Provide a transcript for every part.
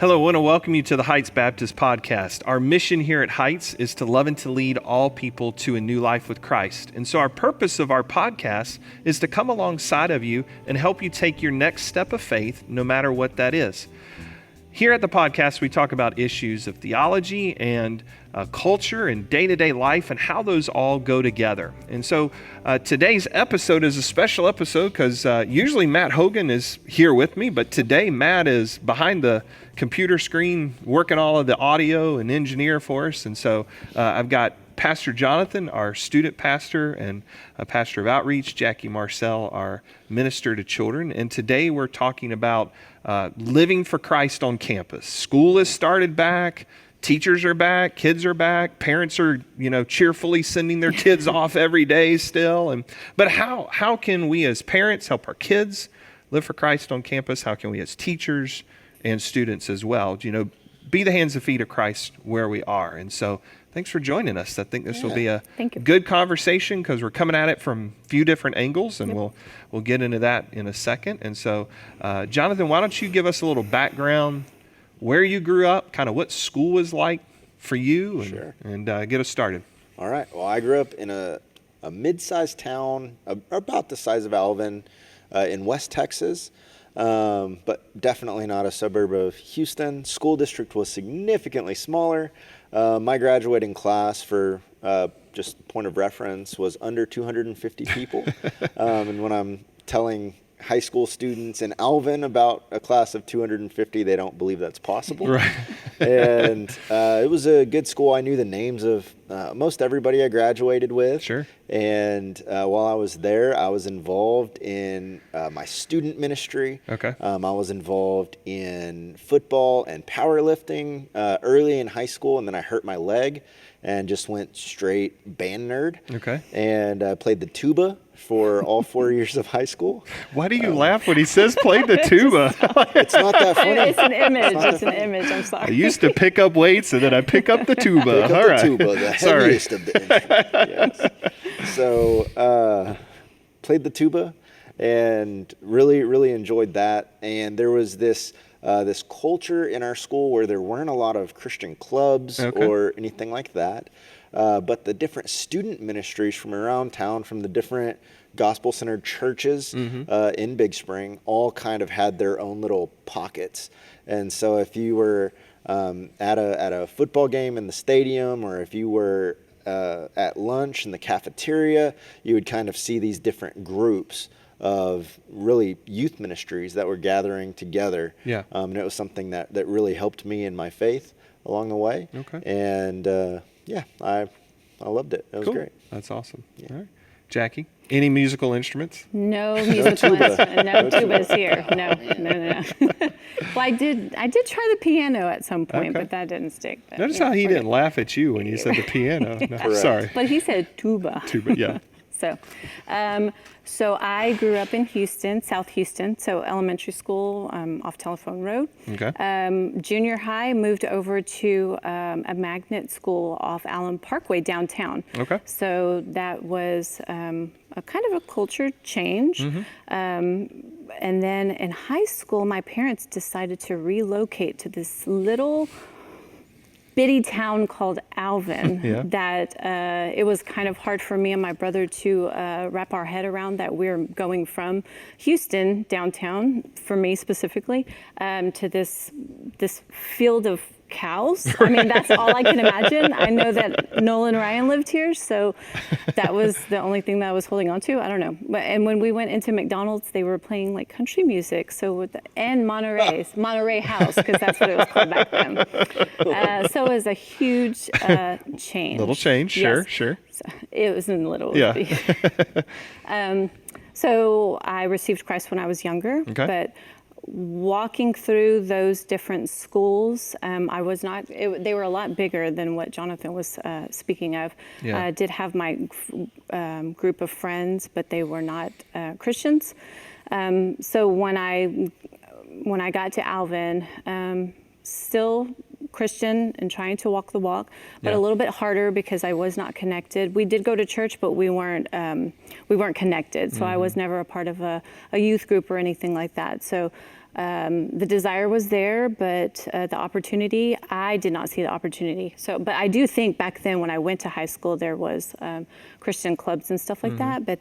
Hello, I want to welcome you to the Heights Baptist Podcast. Our mission here at Heights is to love and to lead all people to a new life with Christ. And so our purpose of our podcast is to come alongside of you and help you take your next step of faith, no matter what that is. Here at the podcast, we talk about issues of theology and culture and day-to-day life and how those all go together. And so today's episode is a special episode because usually Matt Hogan is here with me, but today Matt is behind the computer screen working all of the audio and engineer for us. And so I've got Pastor Jonathan, our student pastor and pastor of outreach, Jackie Marcel, our minister to children. And today we're talking about living for Christ on campus. School has started back. Teachers are back. Kids are back. Parents are, cheerfully sending their kids off every day still. But how can we as parents help our kids live for Christ on campus? How can we as teachers and students as well, be the hands and feet of Christ where we are? And so thanks for joining us. I think this will be a good conversation because we're coming at it from a few different angles, and we'll get into that in a second. And so, Jonathan, why don't you give us a little background, where you grew up, kind of what school was like for you, and get us started. All right. Well, I grew up in a mid-sized town, about the size of Alvin, in West Texas. But definitely not a suburb of Houston. School district was significantly smaller. My graduating class, for just point of reference, was under 250 people. And when I'm telling high school students in Alvin about a class of 250, they don't believe that's possible. Right. And it was a good school. I knew the names of most everybody I graduated with. Sure. And while I was there, I was involved in my student ministry. Okay. I was involved in football and powerlifting early in high school, and then I hurt my leg and just went straight band nerd. Okay. And played the tuba for all 4 years of high school. Why do you laugh when he says played the tuba? It's not that funny. It's an image. It's an image. I'm sorry. I used to pick up weights and then I pick up the tuba. Pick up the tuba, the heaviest of the instruments. Yes. So played the tuba and really enjoyed that. And there was this culture in our school where there weren't a lot of Christian clubs or anything like that. But the different student ministries from around town, from the different gospel-centered churches in Big Spring, all kind of had their own little pockets. And so if you were at a football game in the stadium, or if you were at lunch in the cafeteria, you would kind of see these different groups of really youth ministries that were gathering together. Yeah. And it was something that really helped me in my faith along the way. Okay. And I loved it. It was great. That's awesome. Yeah. All right. Jackie, any musical instruments? No musical instrument. No tubas here. No. Well, I did try the piano at some point, but that didn't stick. But, Notice how he didn't laugh at you when you said the piano. No, sorry. But he said tuba. Tuba, yeah. So I grew up in Houston, South Houston, so elementary school off Telephone Road. Okay. Junior high, moved over to a magnet school off Allen Parkway downtown. Okay. So that was a kind of a culture change. And then in high school, my parents decided to relocate to this little bitty town called Alvin. That it was kind of hard for me and my brother to wrap our head around, that we're going from Houston downtown, for me specifically, to this field of cows. I mean, that's all I can imagine. I know that Noel and Ryan lived here, so that was the only thing that I was holding on to. I don't know. And when we went into McDonald's, they were playing like country music. So and Monterey House, because that's what it was called back then. So it was a huge change. Little change, sure. So it was in little. Yeah. So I received Christ when I was younger, but walking through those different schools, I was not, they were a lot bigger than what Jonathan was speaking of. I did have my group of friends, but they were not Christians. So when I got to Alvin, still Christian and trying to walk the walk, but Yeah. a little bit harder because I was not connected. We did go to church, but we weren't connected. So I was never a part of a youth group or anything like that. So the desire was there, but the opportunity, I did not see the opportunity. So, but I do think back then when I went to high school, there was Christian clubs and stuff like that, but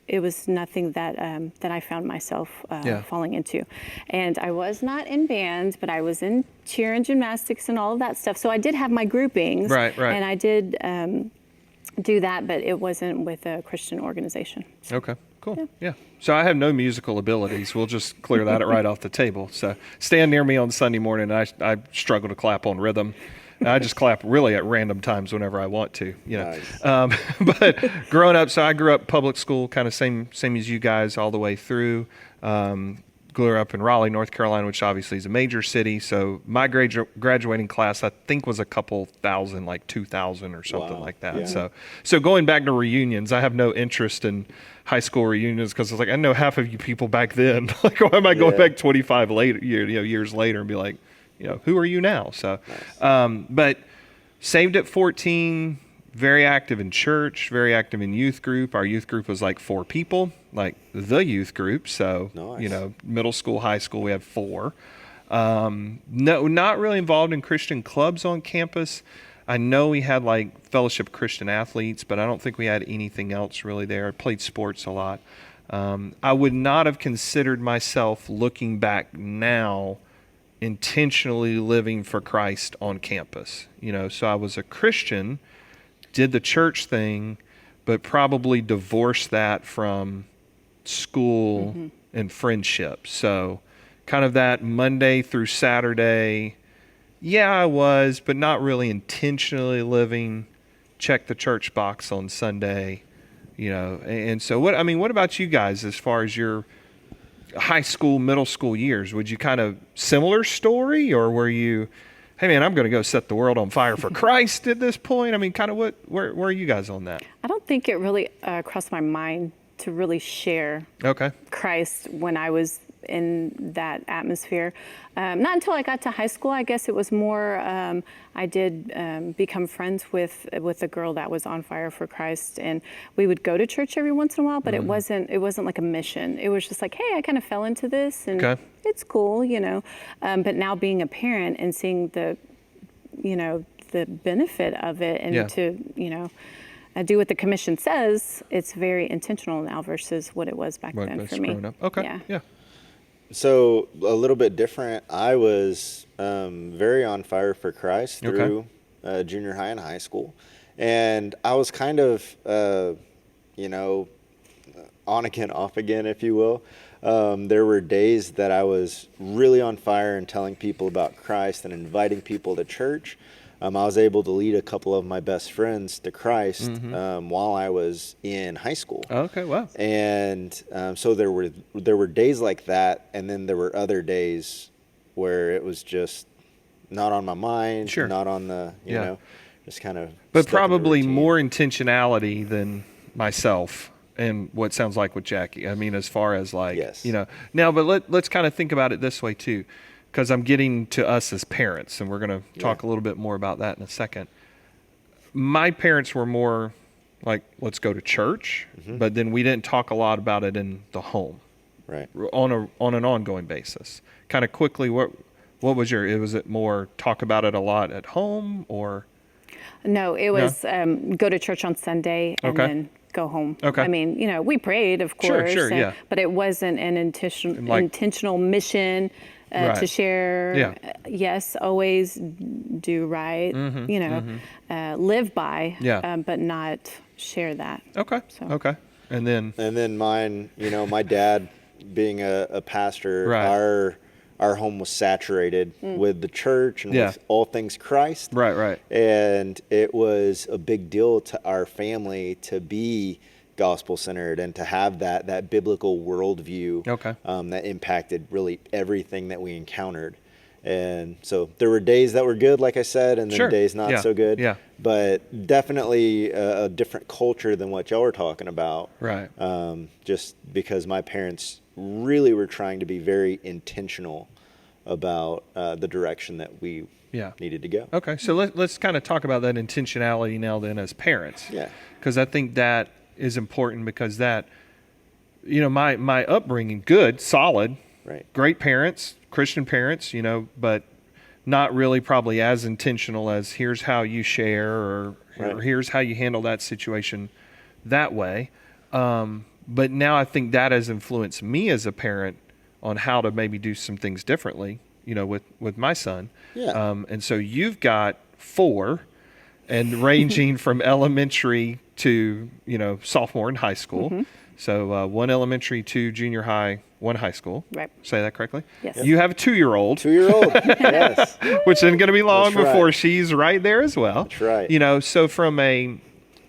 it was nothing that that I found myself falling into. And I was not in band, but I was in cheer and gymnastics and all of that stuff. So I did have my groupings, Right. and I did do that, but it wasn't with a Christian organization. Okay, cool. Yeah. So I have no musical abilities. We'll just clear that right off the table. So stand near me on Sunday morning. I struggle to clap on rhythm. I just clap really at random times whenever I want to, you know. Nice. But growing up, so I grew up public school, kind of same as you guys all the way through. Grew up in Raleigh, North Carolina, which obviously is a major city. So my graduating class, I think, was a couple thousand, like 2,000 or something like that. Yeah. So going back to reunions, I have no interest in high school reunions because it's like I know half of you people back then. Like, why am I going back 25 years later and be like, who are you now? So, but saved at 14. Very active in church, very active in youth group. Our youth group was like 4 people, like the youth group. So, Nice. Middle school, high school, we have 4. No, not really involved in Christian clubs on campus. I know we had like Fellowship of Christian Athletes, but I don't think we had anything else really there. I played sports a lot. I would not have considered myself, looking back now, intentionally living for Christ on campus. So I was a Christian, did the church thing, but probably divorced that from school and friendship. So kind of that Monday through Saturday, I was, but not really intentionally living, check the church box on Sunday, And so what about you guys as far as your high school, middle school years? Would you kind of similar story, or were you, hey man, I'm going to go set the world on fire for Christ at this point? I mean, kind of where are you guys on that? I don't think it really crossed my mind to really share Christ when I was in that atmosphere. Not until I got to high school. I guess it was more, I did become friends with a girl that was on fire for Christ, and we would go to church every once in a while, but it wasn't like a mission. It was just like, hey, I kind of fell into this, and it's cool, But now being a parent and seeing the benefit of it, and to, do what the commission says, it's very intentional now versus what it was back then for me. Okay. Yeah. So a little bit different. I was very on fire for Christ through junior high and high school. And I was kind of, on again, off again, if you will. There were days that I was really on fire and telling people about Christ and inviting people to church. I was able to lead a couple of my best friends to Christ while I was in high school. Okay, wow. And so there were days like that, and then there were other days where it was just not on my mind, not on the, just kind of. But probably more intentionality than myself, and what sounds like with Jackie. I mean, as far as like, Now, but let's kind of think about it this way too. Because I'm getting to us as parents, and we're going to talk a little bit more about that in a second. My parents were more like, let's go to church, but then we didn't talk a lot about it in the home, right? On an ongoing basis. Kind of quickly, what was was it more talk about it a lot at home, or? No, it was go to church on Sunday and then go home. Okay. I mean, we prayed, of course, Sure, but it wasn't an intentional mission. To share, yes, always do right, live by, but not share that. Okay. So. Okay. And then mine, my dad being a pastor, our home was saturated with the church and with all things Christ. Right. And it was a big deal to our family to be gospel-centered and to have that biblical worldview that impacted really everything that we encountered. And so there were days that were good, like I said, and then days not so good. Yeah. But definitely a different culture than what y'all were talking about. Right. Just because my parents really were trying to be very intentional about the direction that we needed to go. Okay, so let's kind of talk about that intentionality now then as parents. Yeah. Because I think that is important because that, my upbringing, good, solid, Right. great parents, Christian parents, but not really probably as intentional as here's how you share or here's how you handle that situation that way. But now I think that has influenced me as a parent on how to maybe do some things differently, with my son. Yeah. And so you've got 4 and ranging from elementary to, sophomore in high school. Mm-hmm. So 1 elementary, 2 junior high, 1 high school. Right. Say that correctly? Yes. You have a 2-year-old. 2-year-old. Yes. Which isn't going to be long That's right. before she's right there as well. That's right. So from a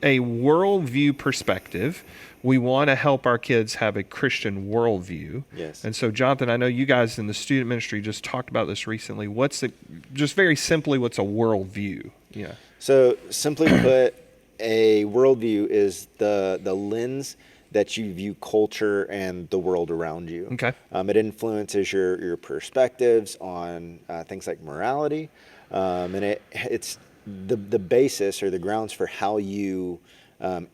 worldview perspective, we want to help our kids have a Christian worldview. Yes. And so, Jonathan, I know you guys in the student ministry just talked about this recently. Just very simply, what's a worldview? Yeah. So simply put, a worldview is the lens that you view culture and the world around you. Okay. It influences your perspectives on things like morality, and it's the basis or the grounds for how you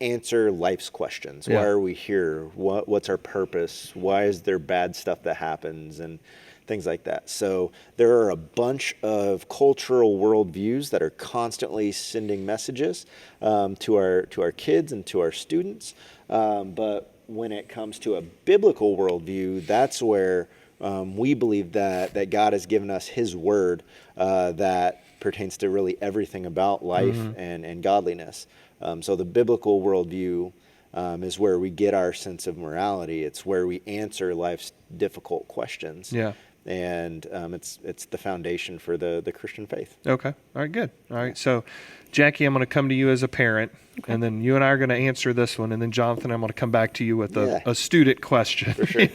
answer life's questions. Yeah. Why are we here? What's our purpose? Why is there bad stuff that happens? And things like that. So there are a bunch of cultural worldviews that are constantly sending messages to our kids and to our students. But when it comes to a biblical worldview, that's where we believe that God has given us His Word that pertains to really everything about life and godliness. So the biblical worldview is where we get our sense of morality. It's where we answer life's difficult questions. Yeah. And it's the foundation for the Christian faith. Okay. All right, good. All right. So, Jackie, I'm going to come to you as a parent, and then you and I are going to answer this one, and then Jonathan, I'm going to come back to you with a student question. For sure.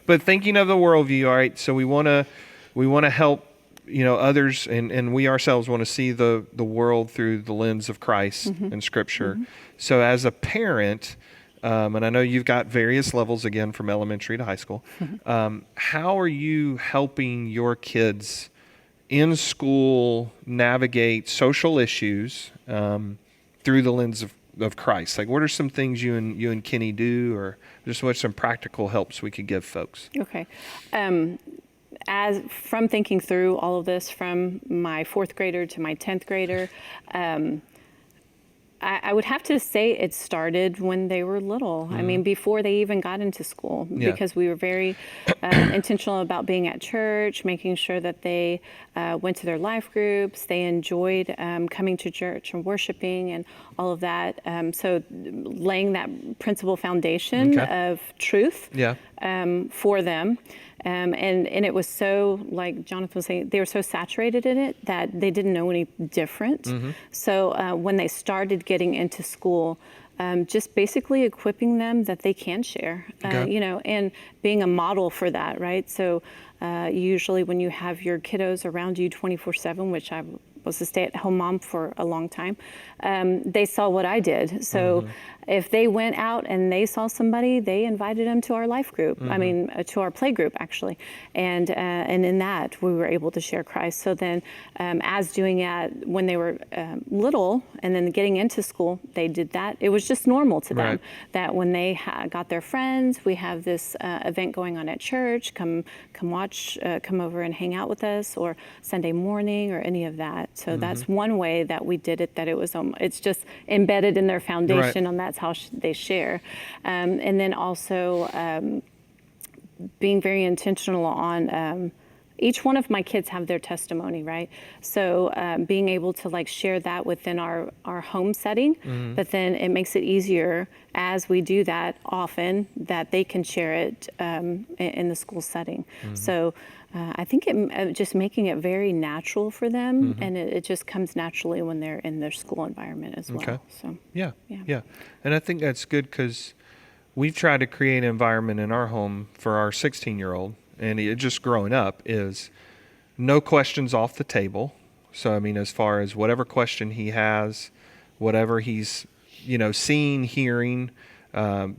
But thinking of the worldview, all right, so we want to help others, and we ourselves want to see the world through the lens of Christ and Scripture. So as a parent, and I know you've got various levels, again, from elementary to high school. How are you helping your kids in school navigate social issues through the lens of Christ? Like, what are some things you and Kenny do, or just what some practical helps we could give folks? Okay. As from thinking through all of this, from my 4th grader to my 10th grader, I would have to say it started when they were little. I mean, before they even got into school, because we were very intentional about being at church, making sure that they went to their life groups, they enjoyed coming to church and worshiping and all of that. So laying that principal foundation of truth for them. And it was so, like Jonathan was saying, they were so saturated in it that they didn't know any different. So when they started getting into school, just basically equipping them that they can share, and being a model for that, right? So usually when you have your kiddos around you 24/7, which I was a stay-at-home mom for a long time, they saw what I did. So if they went out and they saw somebody, they invited them to our life group. I mean, to our play group, actually. And in that, we were able to share Christ. So then as doing that when they were little and then getting into school, they did that. It was just normal to them that when they got their friends, we have this event going on at church, come watch, come over and hang out with us, or Sunday morning or any of that. So that's one way that we did it, that it was, it's just embedded in their foundation, and that's how they share. And then also being very intentional on each one of my kids have their testimony, right? So being able to share that within our home setting, but then it makes it easier as we do that often that they can share it in the school setting. So I think it just making it very natural for them, and it just comes naturally when they're in their school environment as well. Okay. So Yeah. And I think that's good because we've tried to create an environment in our home for our 16-year-old, and it just growing up is no questions off the table. So, I mean, as far as whatever question he has, whatever he's, seeing, hearing,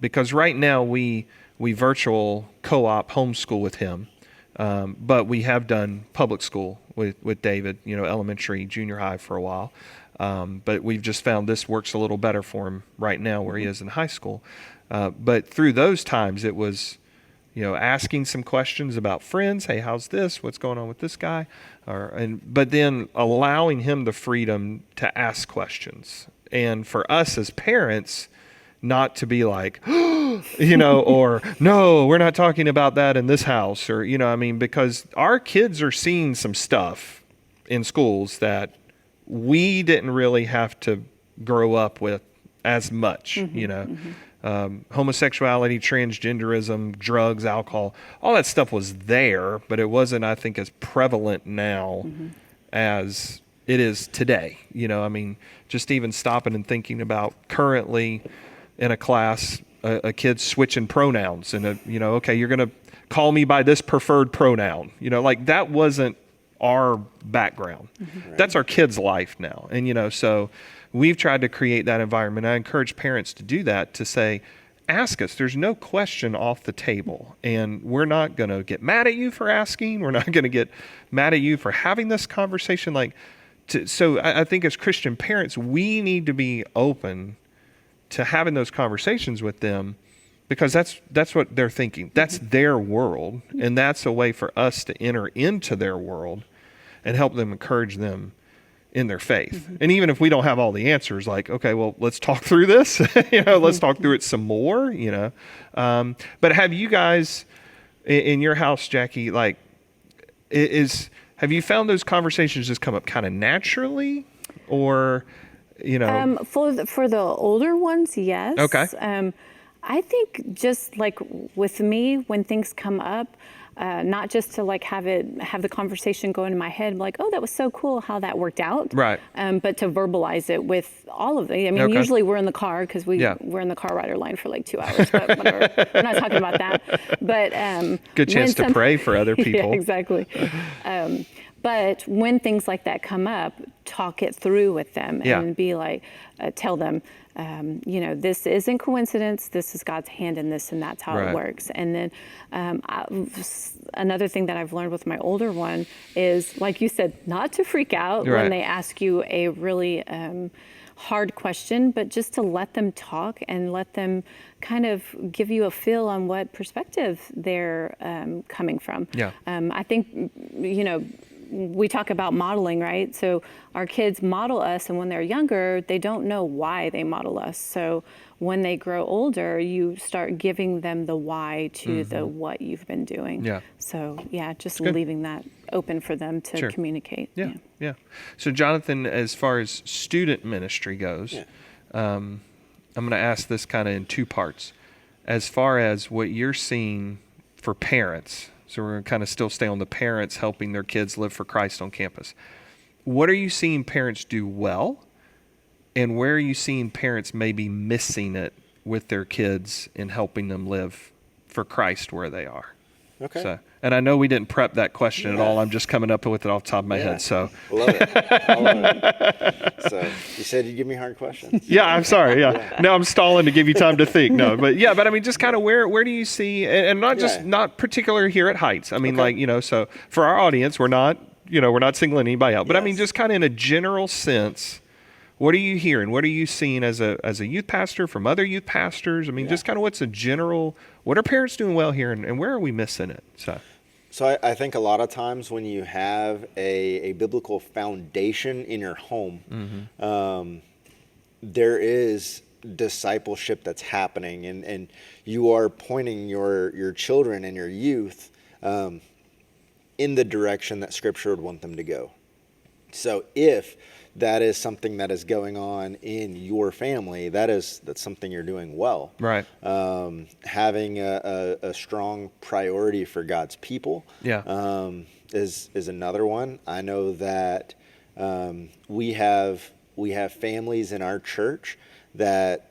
because right now we virtual co-op homeschool with him, but we have done public school with David, elementary, junior high for a while. But we've just found this works a little better for him right now where he is in high school. But through those times, it was, asking some questions about friends. Hey, how's this? What's going on with this guy? But then allowing him the freedom to ask questions. And for us as parents, not to be like, or no, we're not talking about that in this house, or, because our kids are seeing some stuff in schools that we didn't really have to grow up with as much, homosexuality, transgenderism, drugs, alcohol, all that stuff was there, but it wasn't, I think, as prevalent now as it is today. Just even stopping and thinking about currently in a class, a kid switching pronouns and, okay, you're going to call me by this preferred pronoun, that wasn't our background. Right. That's our kid's life now. And, so we've tried to create that environment. I encourage parents to do that, to say, ask us. There's no question off the table. And we're not going to get mad at you for asking. We're not going to get mad at you for having this conversation. So I think as Christian parents, we need to be open to having those conversations with them, because that's what they're thinking. That's their world, and that's a way for us to enter into their world and help them, encourage them in their faith. And even if we don't have all the answers, okay, well, let's talk through this. Let's talk through it some more. But have you guys in your house, Jackie, have you found those conversations just come up kind of naturally, or? For the older ones, yes. Okay. I think just like with me, when things come up, not just to have the conversation go into my head, like, oh, that was so cool how that worked out. Right. But to verbalize it with all of it. I mean, usually we're in the car because we're in the car rider line for 2 hours, but whatever. We're not talking about that. But good chance to pray for other people. Yeah, exactly. But when things like that come up, talk it through with them and be like, tell them, this isn't coincidence. This is God's hand in this, and that's how it works. And then another thing that I've learned with my older one is, like you said, not to freak out when they ask you a really hard question, but just to let them talk and let them kind of give you a feel on what perspective they're coming from. Yeah. I think, we talk about modeling, right? So our kids model us, and when they're younger, they don't know why they model us. So when they grow older, you start giving them the why to the what you've been doing. Yeah. So just leaving that open for them to communicate. Yeah. So Jonathan, as far as student ministry goes, I'm going to ask this kind of in two parts. As far as what you're seeing for parents, so we're going to kind of still stay on the parents helping their kids live for Christ on campus. What are you seeing parents do well, and where are you seeing parents maybe missing it with their kids in helping them live for Christ where they are? Okay. So, and I know we didn't prep that question at all. I'm just coming up with it off the top of my head. So love it. I love it. So you said you'd give me hard questions. Yeah, I'm sorry. Yeah. Now I'm stalling to give you time to think. No, but I mean, just kind of where do you see, and not just not particular here at Heights. I mean, so for our audience, we're not singling anybody out, but I mean, just kind of in a general sense, what are you hearing? What are you seeing as a youth pastor from other youth pastors? I mean, just kind of what's a general, what are parents doing well here, and where are we missing it? So I think a lot of times when you have a biblical foundation in your home, there is discipleship that's happening, and you are pointing your children and your youth in the direction that Scripture would want them to go. So if that is something that is going on in your family, that's something you're doing well. Right. Having a strong priority for God's people is another one. I know that we have families in our church that,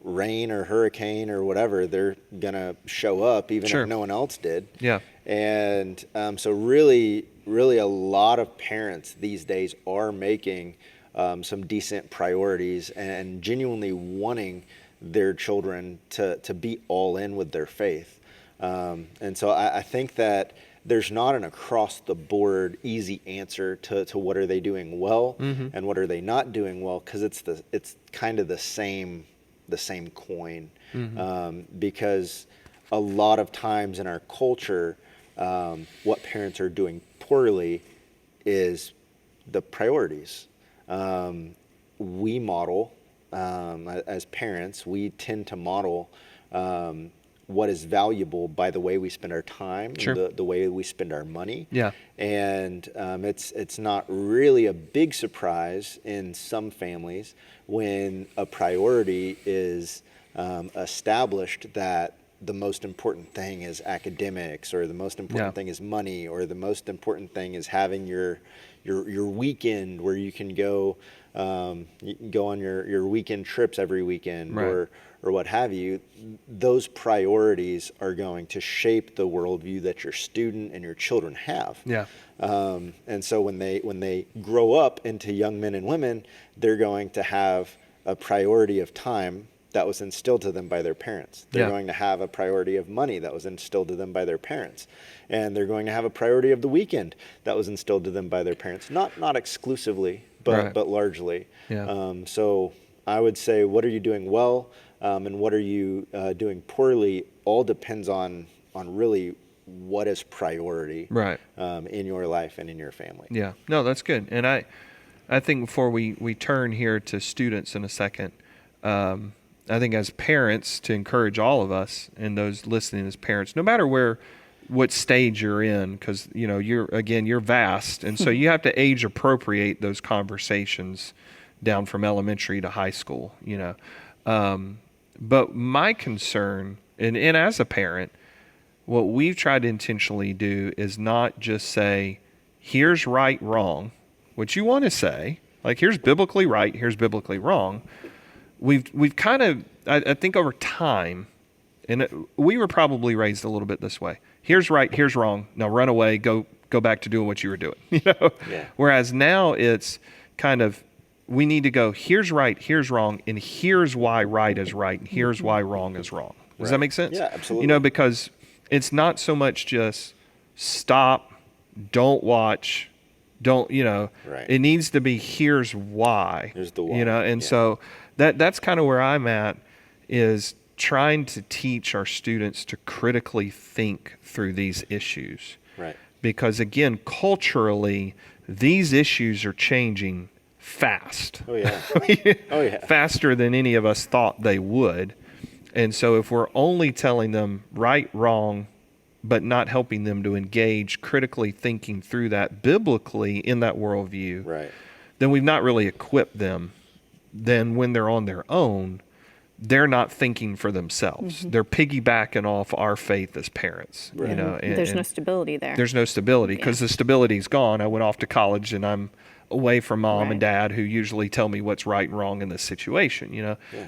rain or hurricane or whatever, they're going to show up even if no one else did. Yeah. And so really a lot of parents these days are making some decent priorities and genuinely wanting their children to be all in with their faith. And so I think that there's not an across the board easy answer to what are they doing well and what are they not doing well, because it's kind of the same coin. Because a lot of times in our culture, what parents are doing poorly is the priorities. We model, as parents, we tend to model what is valuable by the way we spend our time, Sure. and the way we spend our money. Yeah. And it's not really a big surprise in some families when a priority is established that the most important thing is academics, or the most important thing is money, or the most important thing is having your weekend where you can go on your weekend trips every weekend, right. or what have you. Those priorities are going to shape the worldview that your student and your children have. Yeah. And so when they grow up into young men and women, they're going to have a priority of time that was instilled to them by their parents. They're going to have a priority of money that was instilled to them by their parents. And they're going to have a priority of the weekend that was instilled to them by their parents. Not exclusively, but largely. Yeah. So I would say, what are you doing well, and what are you doing poorly, all depends on really what is priority in your life and in your family. Yeah. No, that's good. And I think before we turn here to students in a second, I think as parents, to encourage all of us and those listening as parents, no matter what stage you're in, because you're vast, and so you have to age appropriate those conversations down from elementary to high school. But my concern, and as a parent, what we've tried to intentionally do is not just say, here's right, wrong, which you want to say, like here's biblically right, here's biblically wrong. We've kind of, I think over time, and we were probably raised a little bit this way. Here's right, here's wrong. Now run away, go back to doing what you were doing. Yeah. Whereas now it's kind of, we need to go, here's right, here's wrong, and here's why right is right, and here's why wrong is wrong. Does that make sense? Yeah, absolutely. Because it's not so much just stop, don't watch, don't, it needs to be here's why. Here's the why. And so that's kind of where I'm at, is trying to teach our students to critically think through these issues. Right. Because again, culturally, these issues are changing fast. Oh yeah. Faster than any of us thought they would. And so if we're only telling them right, wrong, but not helping them to engage critically thinking through that biblically in that worldview, then we've not really equipped them. Then when they're on their own, they're not thinking for themselves. They're piggybacking off our faith as parents. And there's no stability there. There's no stability because the stability's gone. I went off to college and I'm away from mom and dad, who usually tell me what's right and wrong in this situation,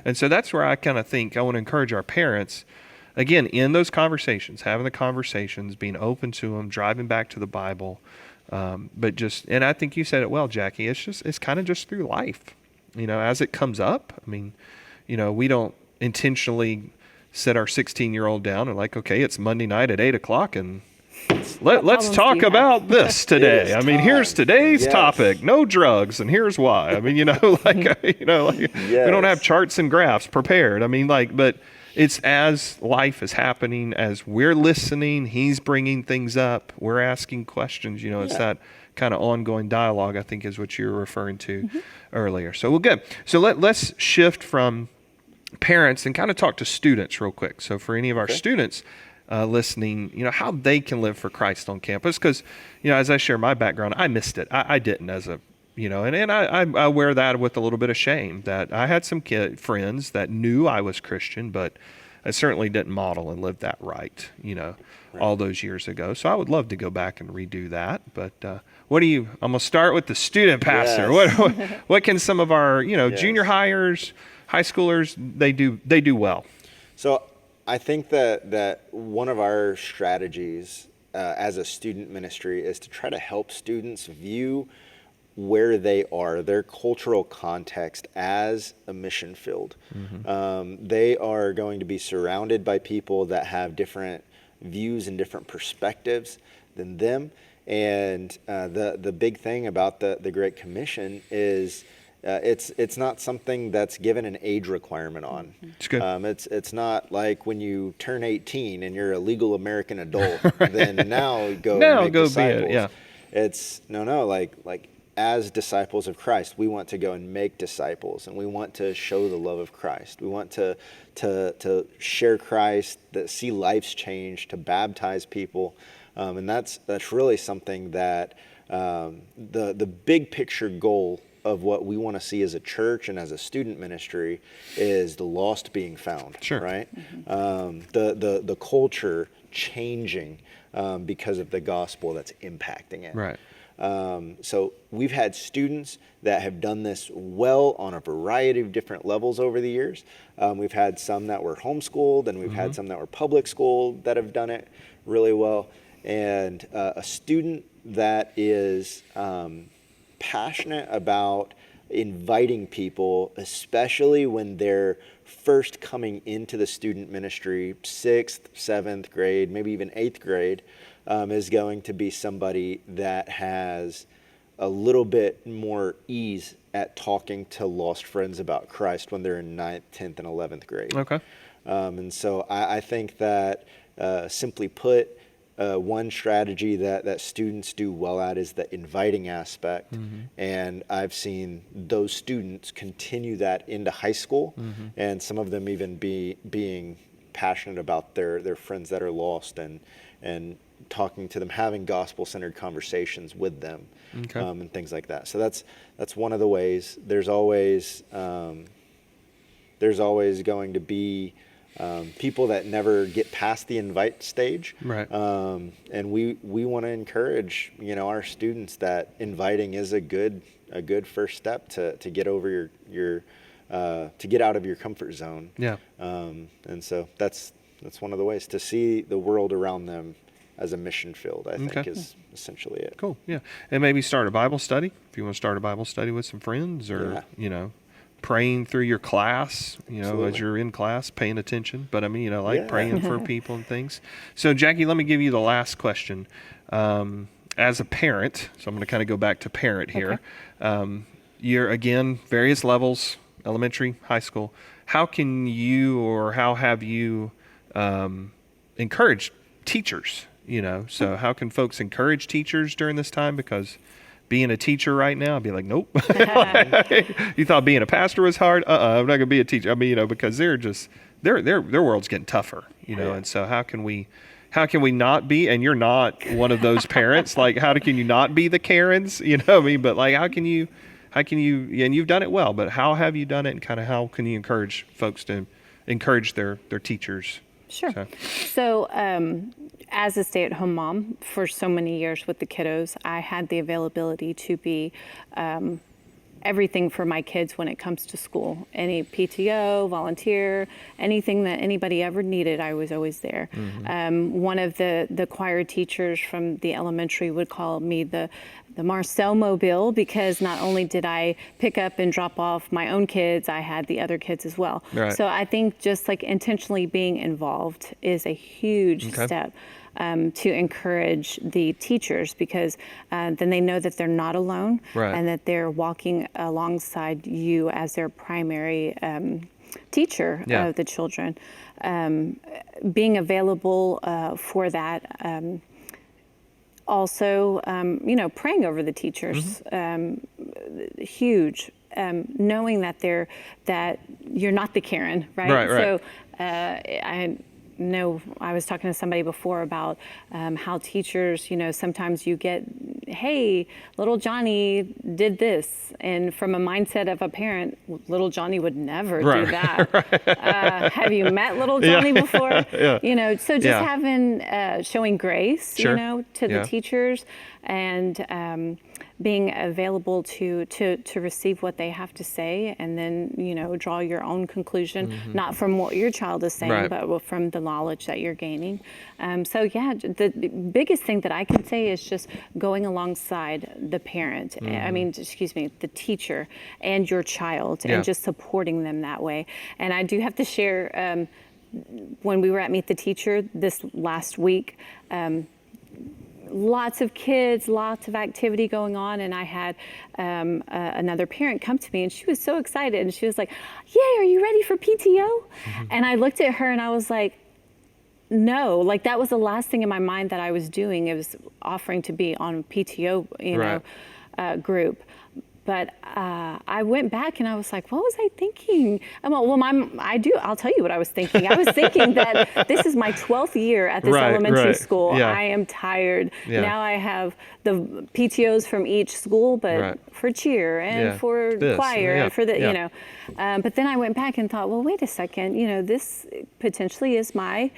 And so that's where I kind of think I want to encourage our parents, again, in those conversations, having the conversations, being open to them, driving back to the Bible. But just, and I think you said it well, Jackie, it's kind of just through life, as it comes up. I mean, we don't intentionally set our 16-year-old down and like, okay, it's Monday night at 8:00 and let's talk about this today. I mean, here's today's topic, no drugs, and here's why. I mean, we don't have charts and graphs prepared. I mean, but it's as life is happening, as we're listening, he's bringing things up, we're asking questions, it's that kind of ongoing dialogue, I think is what you were referring to earlier. So, well, good. So let's shift from parents and kind of talk to students real quick. So for any of our students listening, how they can live for Christ on campus. Because, as I share my background, I missed it. I didn't as a, and I wear that with a little bit of shame that I had some friends that knew I was Christian, but I certainly didn't model and live that right, all those years ago. So I would love to go back and redo that. But I'm going to start with the student pastor. Yes. What can some of our, junior hires, high schoolers, they do well? So I think that one of our strategies as a student ministry is to try to help students view where they are, their cultural context, as a mission field. They are going to be surrounded by people that have different views and different perspectives. than them. And the big thing about the Great Commission is it's not something that's given an age requirement on. It's good. It's not like when you turn 18 and you're a legal American adult, then now go make disciples. Be it, yeah. It's no, like as disciples of Christ, we want to go and make disciples, and we want to show the love of Christ. We want to share Christ, to see lives change, to baptize people, and that's really something that the big picture goal of what we want to see as a church and as a student ministry is the lost being found. Sure. Right? The culture changing because of the gospel that's impacting it. Right. So we've had students that have done this well on a variety of different levels over the years. We've had some that were homeschooled, and we've had some that were public schooled that have done it really well. And a student that is passionate about inviting people, especially when they're first coming into the student ministry, 6th, 7th grade, maybe even 8th grade, is going to be somebody that has a little bit more ease at talking to lost friends about Christ when they're in 9th, 10th, and 11th grade. Okay. And so I think that simply put, one strategy that students do well at is the inviting aspect. And I've seen those students continue that into high school, and some of them even being passionate about their friends that are lost and talking to them, having gospel-centered conversations with them, and things like that. So that's one of the ways. There's always going to be people that never get past the invite stage, right? And we want to encourage our students that inviting is a good first step to get over your to get out of your comfort zone. Yeah. And so that's one of the ways to see the world around them as a mission field, I think, is essentially it. Cool. Yeah. And maybe start a Bible study if you want to start a Bible study with some friends, or praying through your class, as you're in class, paying attention. But I mean, praying for people and things. So Jackie, let me give you the last question. As a parent, so I'm going to kind of go back to parent here. You're, again, various levels, elementary, high school. How can you, or how have you encouraged teachers? So how can folks encourage teachers during this time? Because being a teacher right now, I'd be like, nope. You thought being a pastor was hard? I'm not going to be a teacher. I mean, because they're just their world's getting tougher. And so how can we not be? And you're not one of those parents. Like, how can you not be the Karens? But like, how can you? And you've done it well. But how have you done it? And kind of how can you encourage folks to encourage their teachers? Sure. So as a stay-at-home mom for so many years with the kiddos, I had the availability to be everything for my kids when it comes to school. Any PTO, volunteer, anything that anybody ever needed, I was always there. One of the choir teachers from the elementary would call me the Marcel mobile, because not only did I pick up and drop off my own kids, I had the other kids as well. Right. So I think just like intentionally being involved is a huge step to encourage the teachers, because then they know that they're not alone, and that they're walking alongside you as their primary teacher of the children. Being available for that. Also, praying over the teachers, huge. Knowing that you're not the Karen, right? So I know I was talking to somebody before about how teachers, sometimes you get, hey, little Johnny did this. And from a mindset of a parent, little Johnny would never do that. Have you met little Johnny before? So just having, showing grace, to the teachers, and being available to receive what they have to say, and then, draw your own conclusion, not from what your child is saying, but from the knowledge that you're gaining. The biggest thing that I can say is just going alongside the parent, the teacher and your child, and just supporting them that way. And I do have to share, when we were at Meet the Teacher this last week, lots of kids, lots of activity going on, and I had another parent come to me, and she was so excited, and she was like, "Yay, are you ready for PTO?" And I looked at her and I was like, no, like that was the last thing in my mind that I was doing. It was offering to be on PTO, group. But I went back and I was like, what was I thinking? I'll tell you what I was thinking. I was thinking that this is my 12th year at this elementary school. Yeah. I am tired. Yeah. Now I have the PTOs from each school, but for cheer and for choir and for the, but then I went back and thought, well, wait a second, this potentially is my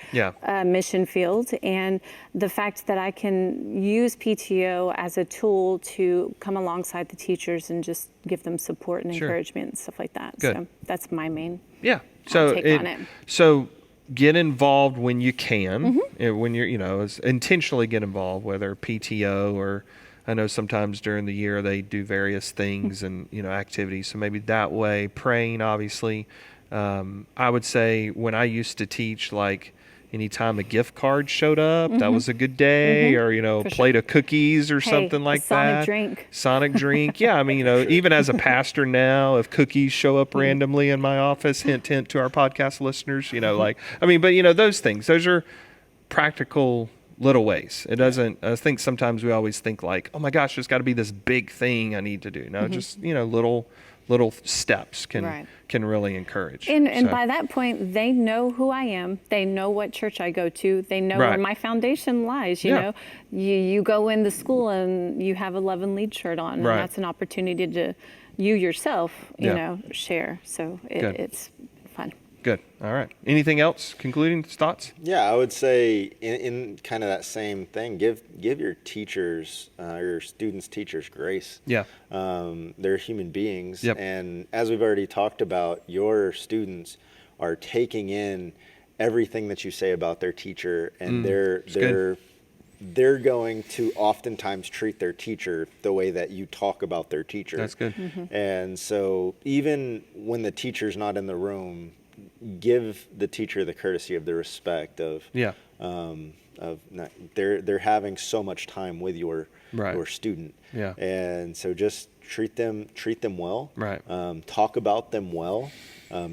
mission field. And the fact that I can use PTO as a tool to come alongside the teachers and just give them support and encouragement and stuff like that. Good. So that's my main take on it. So get involved when you can, when you're, intentionally get involved, whether PTO or I know sometimes during the year they do various things and, activities. So maybe that way, praying, obviously. I would say when I used to teach, like, anytime a gift card showed up, that was a good day, or, a plate of cookies or something like that. Sonic drink. Yeah, I mean, even as a pastor now, if cookies show up randomly in my office, hint, hint to our podcast listeners, but those things, those are practical little ways. It doesn't, I think sometimes we always think like, oh my gosh, there's got to be this big thing I need to do. No, just, little steps can really encourage. And by that point, they know who I am. They know what church I go to. They know where my foundation lies. You know, you go in the school and you have a Love and Lead shirt on, and that's an opportunity to you yourself, share. So it's fun. Good. All right. Anything else? Concluding thoughts? Yeah, I would say in kind of that same thing, give your teachers, your students' teachers grace. Yeah. They're human beings. Yep. And as we've already talked about, your students are taking in everything that you say about their teacher, and they're going to oftentimes treat their teacher the way that you talk about their teacher. That's good. And so even when the teacher's not in the room, give the teacher the courtesy of the respect of they're having so much time with your student, and so just treat them well, talk about them well,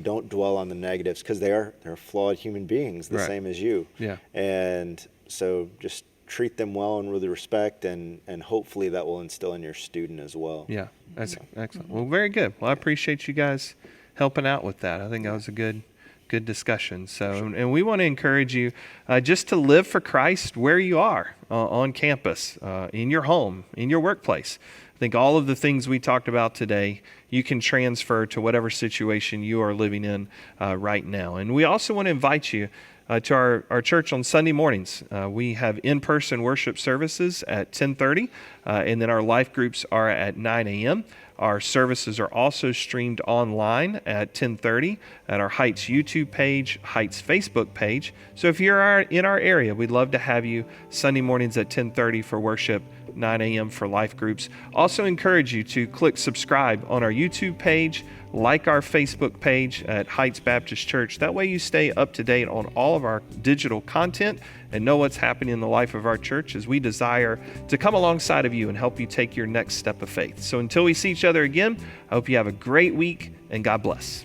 don't dwell on the negatives, because they're flawed human beings the same as you, and so just treat them well and with respect, and hopefully that will instill in your student as well. That's excellent. Well, very good. Well, I appreciate you guys helping out with that. I think that was a good discussion. So, and we want to encourage you just to live for Christ where you are on campus, in your home, in your workplace. I think all of the things we talked about today, you can transfer to whatever situation you are living in right now. And we also want to invite you to our church on Sunday mornings. We have in-person worship services at 10:30, and then our life groups are at 9 a.m. Our services are also streamed online at 10:30 at our Heights YouTube page, Heights Facebook page. So if you're in our area, we'd love to have you Sunday mornings at 10:30 for worship, 9 a.m. for life groups. Also encourage you to click subscribe on our YouTube page, like our Facebook page at Heights Baptist Church. That way you stay up to date on all of our digital content and know what's happening in the life of our church, as we desire to come alongside of you and help you take your next step of faith. So until we see each other again, I hope you have a great week, and God bless.